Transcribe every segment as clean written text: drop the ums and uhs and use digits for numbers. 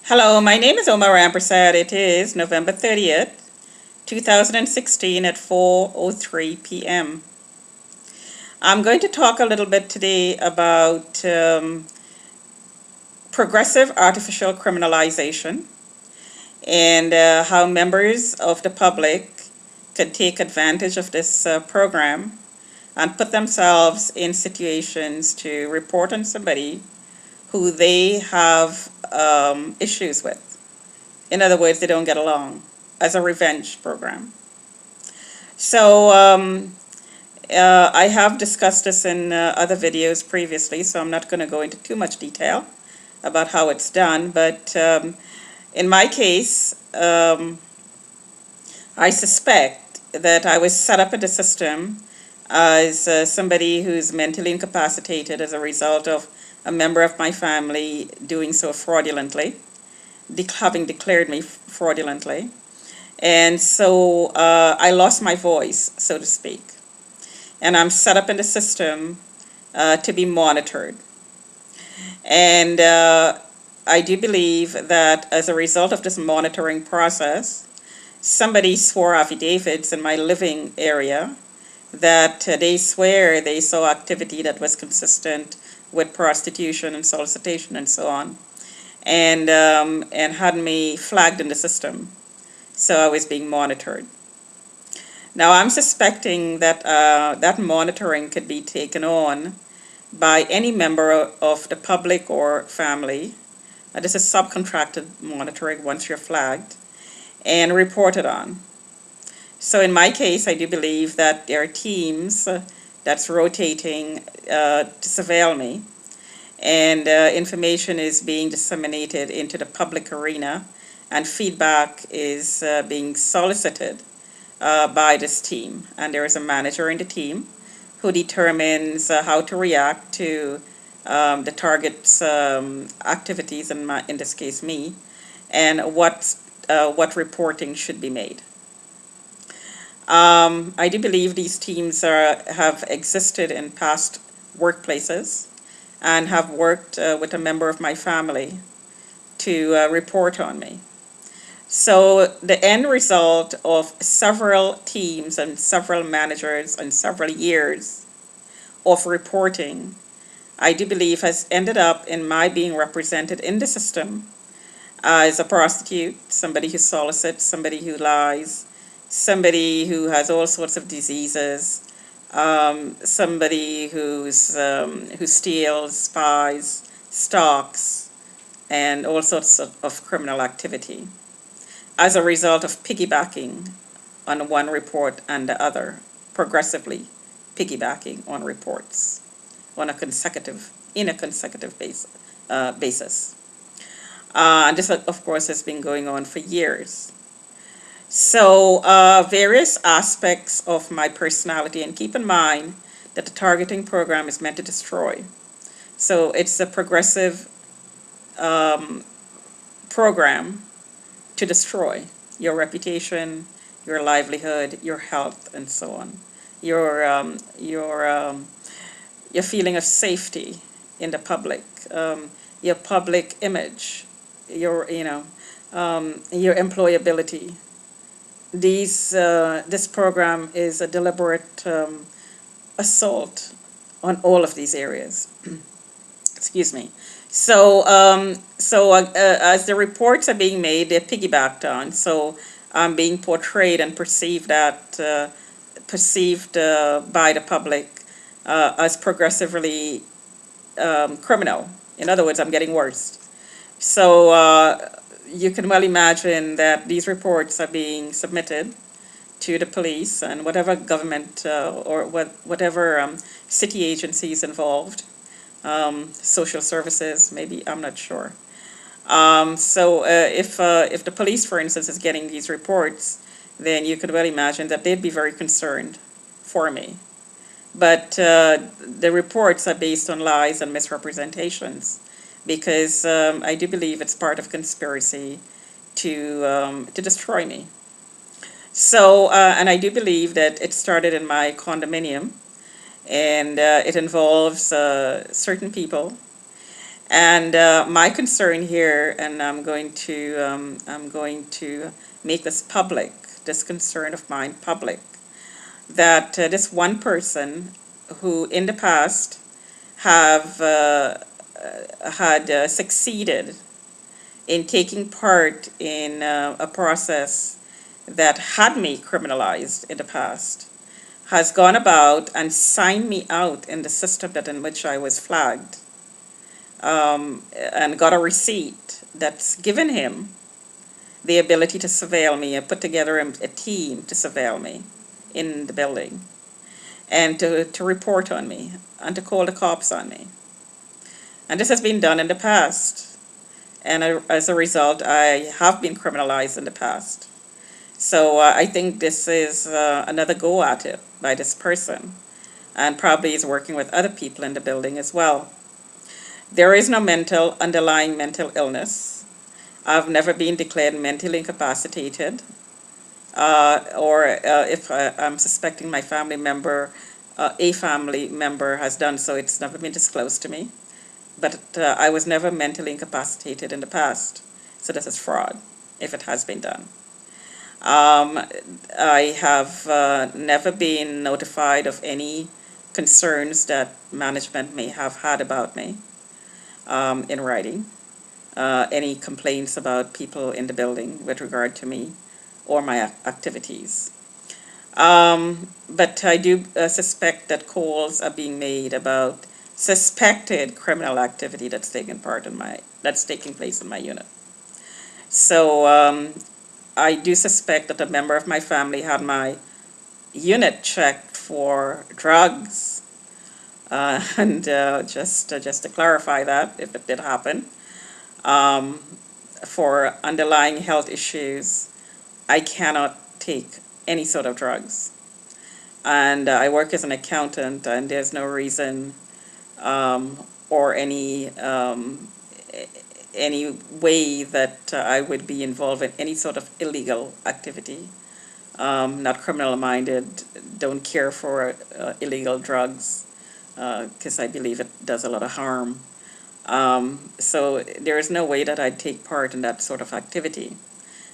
Hello, my name is Omar Rampersad. It is November 30th, 2016 at 4:03 p.m. I'm going to talk a little bit today about progressive artificial criminalization and how members of the public can take advantage of this program and put themselves in situations to report on somebody who they have issues with. In other words, they don't get along, as a revenge program. So I have discussed this in other videos previously, so I'm not going to go into too much detail about how it's done. But in my case, I suspect that I was set up in the system as somebody who's mentally incapacitated as a result of a member of my family doing so fraudulently, having declared me fraudulently. And so I lost my voice, so to speak. And I'm set up in the system to be monitored. And I do believe that as a result of this monitoring process, somebody swore affidavits in my living area that they swear they saw activity that was consistent with prostitution and solicitation and so on, and had me flagged in the system. So I was being monitored. Now I'm suspecting that that monitoring could be taken on by any member of the public or family. This is subcontracted monitoring once you're flagged and reported on. So in my case, I do believe that there are teams that's rotating to surveil me, and information is being disseminated into the public arena, and feedback is being solicited by this team. And there is a manager in the team who determines how to react to the target's activities, in this case me, and what reporting should be made. I do believe these teams have existed in past workplaces and have worked with a member of my family to report on me. So the end result of several teams and several managers and several years of reporting, I do believe, has ended up in my being represented in the system as a prostitute, somebody who solicits, somebody who lies, somebody who has all sorts of diseases, somebody who steals, spies, stalks, and all sorts of criminal activity as a result of piggybacking on one report and the other, progressively piggybacking on reports on a consecutive basis. And this, of course, has been going on for years. So various aspects of my personality, and keep in mind that the targeting program is meant to destroy. So it's a progressive program to destroy your reputation, your livelihood, your health, and so on. Your feeling of safety in the public, your public image, your employability. This program is a deliberate assault on all of these areas. Excuse me. So, as the reports are being made, they're piggybacked on. So I'm being portrayed and perceived by the public as progressively criminal. In other words, I'm getting worse. So you can well imagine that these reports are being submitted to the police and whatever government or whatever city agencies involved. Social services, maybe, I'm not sure. So if the police, for instance, is getting these reports, then you could well imagine that they'd be very concerned for me. But the reports are based on lies and misrepresentations, because I do believe it's part of conspiracy to destroy me. So, and I do believe that it started in my condominium, and it involves certain people. And my concern here, and I'm going to make this public, this concern of mine public, that this one person who in the past have had succeeded in taking part in a process that had me criminalized in the past, has gone about and signed me out in the system that in which I was flagged, and got a receipt that's given him the ability to surveil me and put together a team to surveil me in the building and to report on me and to call the cops on me. And this has been done in the past. And as a result, I have been criminalized in the past. So I think this is another go at it by this person, and probably is working with other people in the building as well. There is no underlying mental illness. I've never been declared mentally incapacitated, or if I'm suspecting my family member, a family member has done so, it's never been disclosed to me. But I was never mentally incapacitated in the past, so this is fraud, if it has been done. I have never been notified of any concerns that management may have had about me in writing, any complaints about people in the building with regard to me or my activities. But I do suspect that calls are being made about suspected criminal activity that's taking place in my unit. So I do suspect that a member of my family had my unit checked for drugs, and just to clarify that, if it did happen, um, for underlying health issues, I cannot take any sort of drugs. And I work as an accountant, and there's no reason or any way that I would be involved in any sort of illegal activity. Not criminal minded, don't care for illegal drugs, because I believe it does a lot of harm. So there is no way that I'd take part in that sort of activity.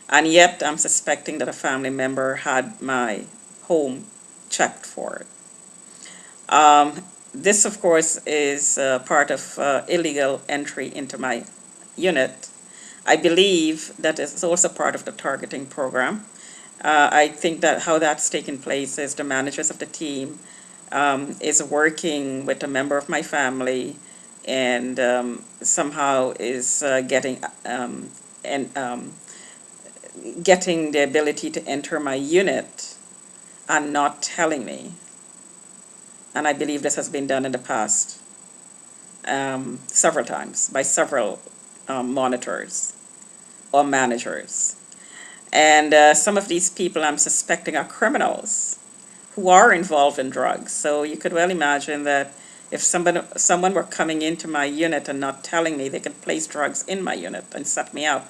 And yet I'm suspecting that a family member had my home checked for it. This, of course, is part of illegal entry into my unit. I believe that is also part of the targeting program. I think that how that's taken place is the managers of the team is working with a member of my family, and somehow is getting the ability to enter my unit and not telling me. And I believe this has been done in the past several times by several monitors or managers. And some of these people I'm suspecting are criminals who are involved in drugs. So you could well imagine that if someone were coming into my unit and not telling me, they could place drugs in my unit and set me up.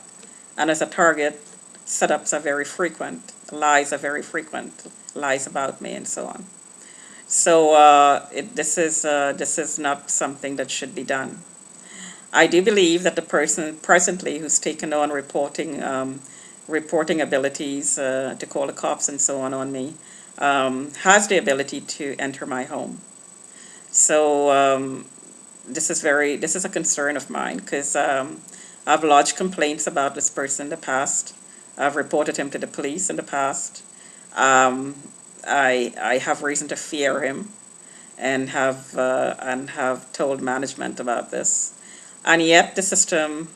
And as a target, setups are very frequent, lies are very frequent, lies about me and so on. So this is not something that should be done. I do believe that the person presently who's taken on reporting abilities to call the cops and so on me has the ability to enter my home. So this is a concern of mine, because I've lodged complaints about this person in the past. I've reported him to the police in the past. I have reason to fear him, and have told management about this. And yet the system,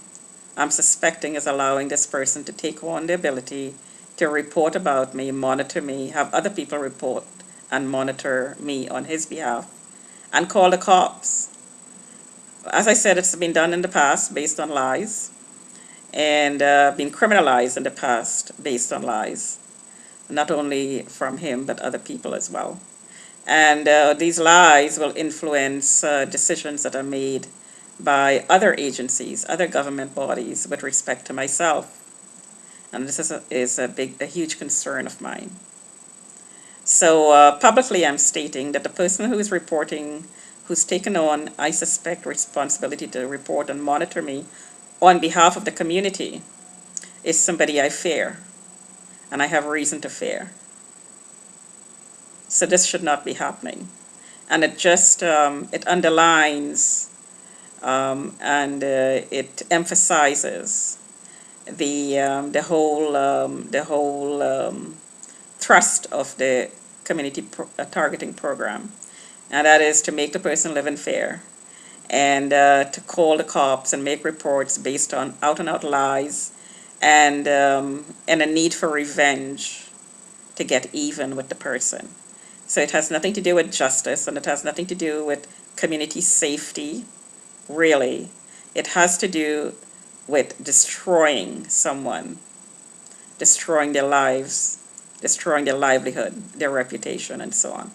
I'm suspecting, is allowing this person to take on the ability to report about me, monitor me, have other people report and monitor me on his behalf, and call the cops. As I said, it's been done in the past based on lies, and been criminalized in the past based on lies, not only from him but other people as well. And these lies will influence decisions that are made by other agencies, other government bodies with respect to myself. And this is a huge concern of mine. So publicly I'm stating that the person who is reporting, who's taken on, I suspect, responsibility to report and monitor me on behalf of the community is somebody I fear, and I have reason to fear. So this should not be happening. And it just, it underlines and it emphasizes the whole thrust of the community targeting program, and that is to make the person live in fear and to call the cops and make reports based on out and out lies and a need for revenge to get even with the person. So it has nothing to do with justice, and it has nothing to do with community safety, really. It has to do with destroying someone, destroying their lives, destroying their livelihood, their reputation, and so on.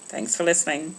Thanks for listening.